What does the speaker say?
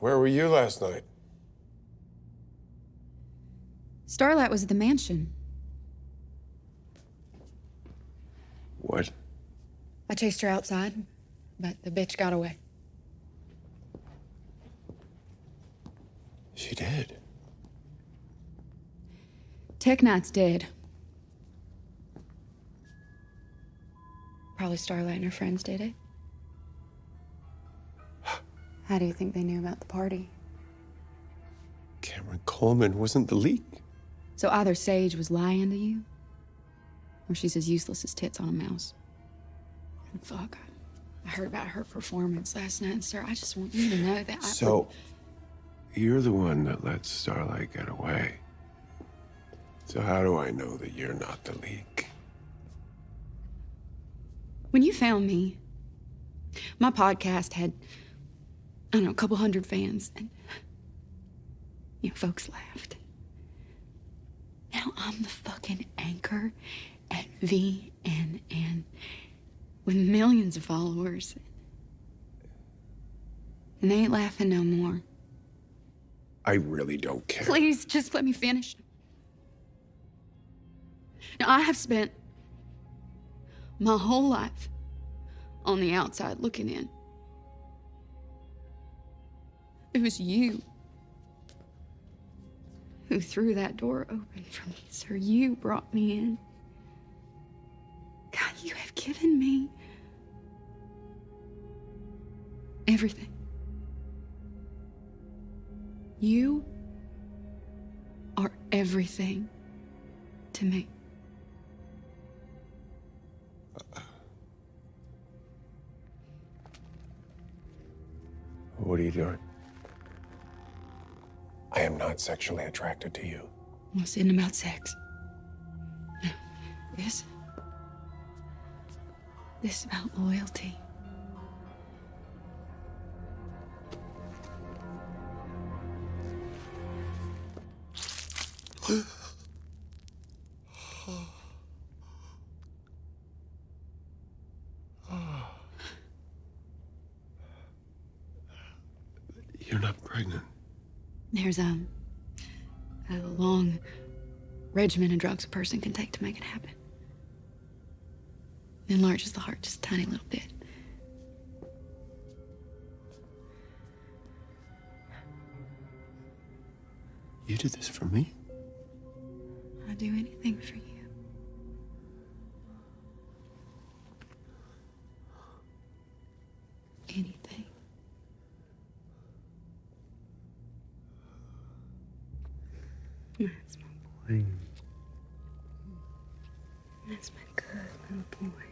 Where were you last night? Starlight was at the mansion. What? I chased her outside, but the bitch got away. She did. Tech Knight's dead. Probably Starlight and her friends did it. How do you think they knew about the party? Cameron Coleman wasn't the leak. So either Sage was lying to you, or she's as useless as tits on a mouse. And fuck, I heard about her performance last night, sir. I just want you to know that So, you're the one that let Starlight get away. So how do I know that you're not the leak? When you found me, my podcast had, I don't know, a couple hundred fans, and folks laughed. Now I'm the fucking anchor at VNN with millions of followers. And they ain't laughing no more. I really don't care. Please, just let me finish. Now, I have spent my whole life on the outside looking in. It was you who threw that door open for me, sir. You brought me in. God, you have given me everything. You are everything to me. What are you doing? I am not sexually attracted to you. Well, this isn't about sex. No, this is about loyalty. You're not pregnant. There's a long regimen of drugs a person can take to make it happen. It enlarges the heart just a tiny little bit. You did this for me? I'd do anything for you. Anything. That's my boy. That's my good little boy.